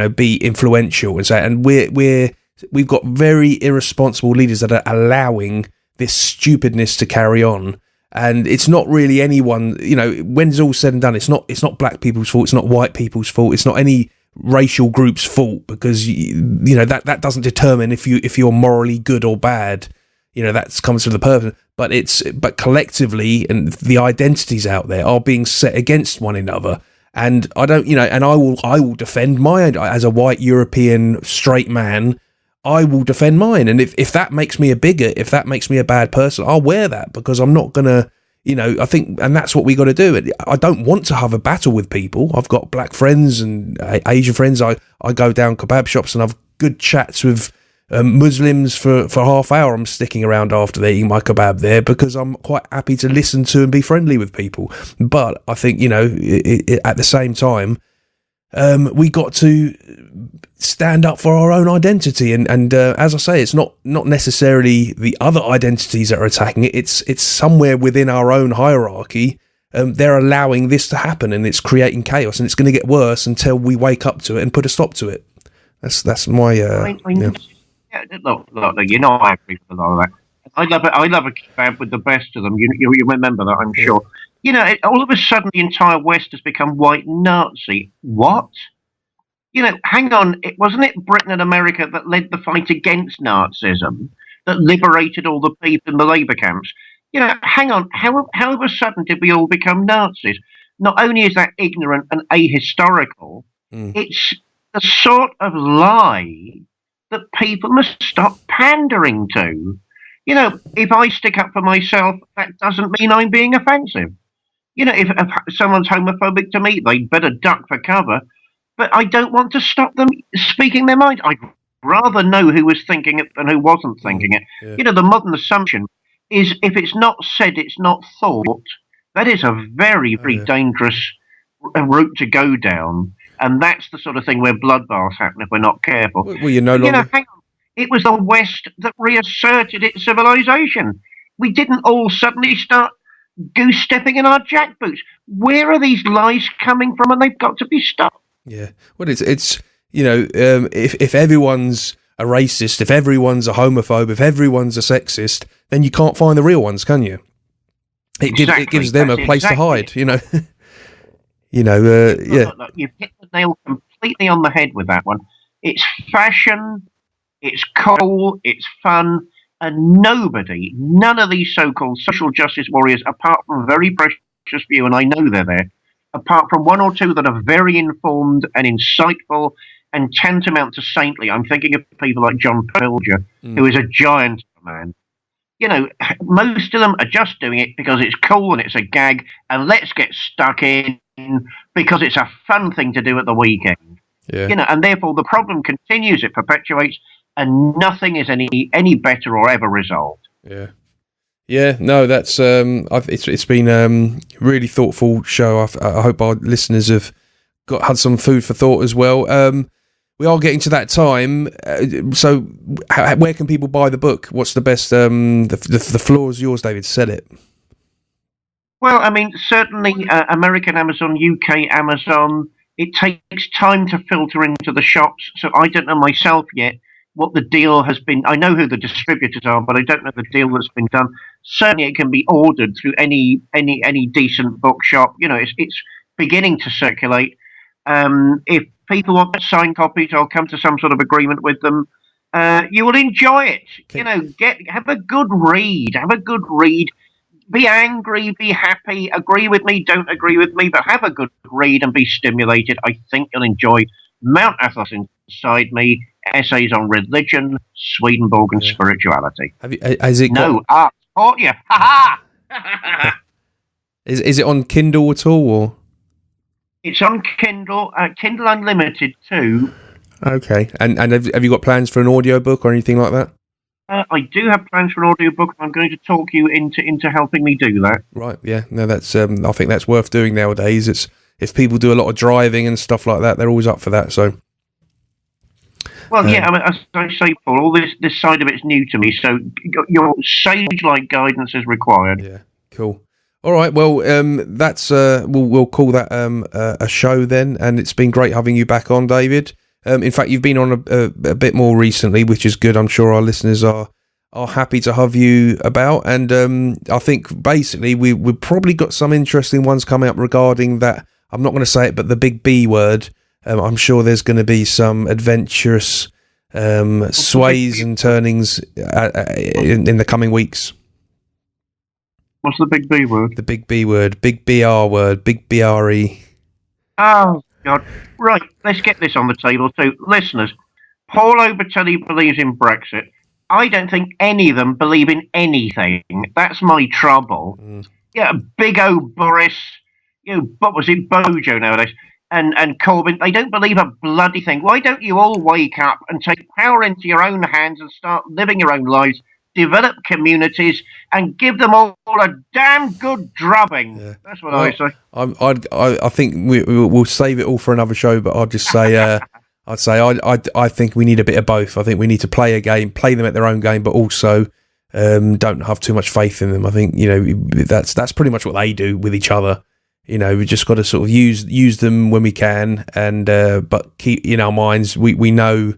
be influential and say. And we've got very irresponsible leaders that are allowing this stupidness to carry on. And it's not really anyone, when it's all said and done, it's not black people's fault, it's not white people's fault, it's not any racial group's fault, because that doesn't determine if you're morally good or bad. That comes from the person. But collectively, and the identities out there are being set against one another. And I don't, and I will defend mine as a white European straight man. I will defend mine, and if that makes me a bigot, if that makes me a bad person, I'll wear that, because I'm not gonna, I think, and that's what we got to do. I don't want to have a battle with people. I've got black friends and Asian friends. I go down kebab shops and have good chats with Muslims for half hour. I'm sticking around after they're eating my kebab there, because I'm quite happy to listen to and be friendly with people. But I think, at the same time, we got to stand up for our own identity, and as I say, it's not necessarily the other identities that are attacking it. It's somewhere within our own hierarchy. They're allowing this to happen, and it's creating chaos, and it's going to get worse until we wake up to it and put a stop to it. That's my. Look, I agree with a lot of that. I love a kebab with the best of them. You remember that, I'm sure. All of a sudden the entire West has become white Nazi. What? Hang on. Wasn't it Britain and America that led the fight against Nazism, that liberated all the people in the labour camps? Hang on. How of a sudden did we all become Nazis? Not only is that ignorant and ahistorical, it's the sort of lie that people must stop pandering to. If I stick up for myself, that doesn't mean I'm being offensive. If someone's homophobic to me, they'd better duck for cover. But I don't want to stop them speaking their mind. I'd rather know who was thinking it than who wasn't thinking it. Yeah. The modern assumption is if it's not said, it's not thought. That is a very, very dangerous route to go down. And that's the sort of thing where bloodbaths happen if we're not careful. Well, you're no longer... hang on. It was the West that reasserted its civilization. We didn't all suddenly start goose-stepping in our jackboots. Where are these lies coming from? And they've got to be stopped. Yeah. Well, it's if everyone's a racist, if everyone's a homophobe, if everyone's a sexist, then you can't find the real ones, can you? It gives them a place to hide, Yeah. Look, you've hit the nail completely on the head with that one. It's fashion, it's cool, it's fun, and none of these so-called social justice warriors, apart from a very precious few, and I know they're there, apart from one or two that are very informed and insightful and tantamount to saintly. I'm thinking of people like John Pilger, who is a giant man. most of them are just doing it because it's cool and it's a gag, and let's get stuck in because it's a fun thing to do at the weekend. Yeah. And therefore the problem continues, it perpetuates, and nothing is any better or ever resolved. Yeah. Yeah, no, that's it's been really thoughtful show. I hope our listeners have had some food for thought as well. We are getting to that time, so where can people buy the book? What's the best? The floor is yours, David. Sell it. Well, I mean, certainly American Amazon, UK Amazon. It takes time to filter into the shops, so I don't know myself yet what the deal has been. I know who the distributors are, but I don't know the deal that's been done. Certainly, it can be ordered through any decent bookshop. It's beginning to circulate. If people want signed copies, I'll come to some sort of agreement with them. You will enjoy it. Have a good read. Have a good read. Be angry, be happy, agree with me, don't agree with me, but have a good read and be stimulated. I think you'll enjoy Mount Athos Inside Me, essays on religion, Swedenborg, and spirituality. Has it got... caught you. Ha ha! Is it on Kindle at all, or? It's on Kindle, Kindle Unlimited too. Okay, and have you got plans for an audiobook or anything like that? I do have plans for an audiobook. I'm going to talk you into helping me do that. Right, yeah. No, that's I think that's worth doing nowadays. It's if people do a lot of driving and stuff like that, they're always up for that. So, well, yeah. I mean, as I say, Paul, all this side of it's new to me. So your sage-like guidance is required. Yeah, cool. All right, well, that's we'll call that a show then, and it's been great having you back on, David. In fact, you've been on a bit more recently, which is good. I'm sure our listeners are happy to have you about, and I think basically we've probably got some interesting ones coming up regarding that. I'm not going to say it, but the big B word. I'm sure there's going to be some adventurous sways and turnings in the coming weeks. What's the big B word? The big B word, big BR word, big BRE. Oh, God. Right, let's get this on the table too. Listeners, Paul Obertelli believes in Brexit. I don't think any of them believe in anything. That's my trouble. Yeah, big O Boris, what was it, Bojo nowadays, and Corbyn, they don't believe a bloody thing. Why don't you all wake up and take power into your own hands and start living your own lives? Develop communities and give them all a damn good drubbing. Yeah. That's what I say. I think we'll save it all for another show, but I'll just say I think we need a bit of both. I think we need to play a game, play them at their own game, but also don't have too much faith in them. I think that's pretty much what they do with each other. We just got to sort of use them when we can, and but keep in our minds we know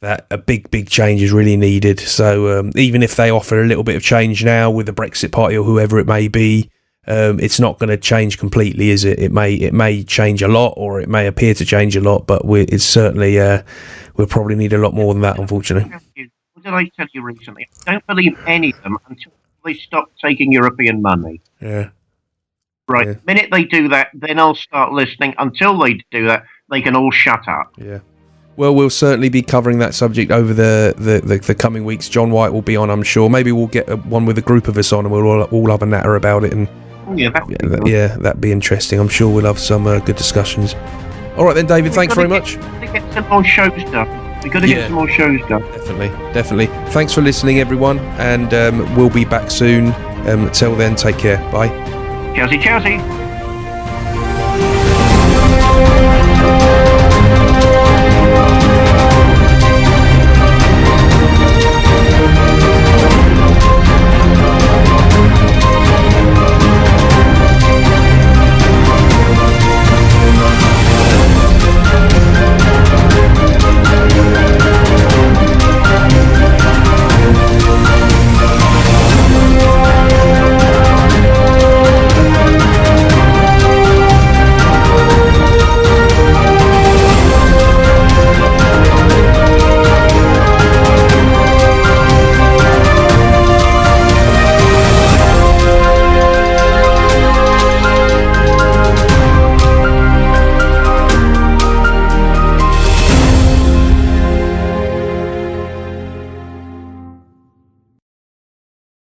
that a big change is really needed. So even if they offer a little bit of change now with the Brexit Party or whoever it may be, it's not going to change completely, is it? It may change a lot, or it may appear to change a lot, but it's certainly we'll probably need a lot more than that, unfortunately. What did I tell you recently? I don't believe any of them until they stop taking European money. Yeah. Right. The minute they do that, then I'll start listening. Until they do that, they can all shut up. Yeah. Well, we'll certainly be covering that subject over the coming weeks. John White will be on, I'm sure. Maybe we'll get one with a group of us on, and we'll all have a natter about it. And that'd be interesting. I'm sure we'll have some good discussions. All right then, David. Thanks very much. We've got to get some more shows done. We've got to get some more shows done. Definitely. Thanks for listening, everyone, and we'll be back soon. Till then, take care. Bye. Chelsea.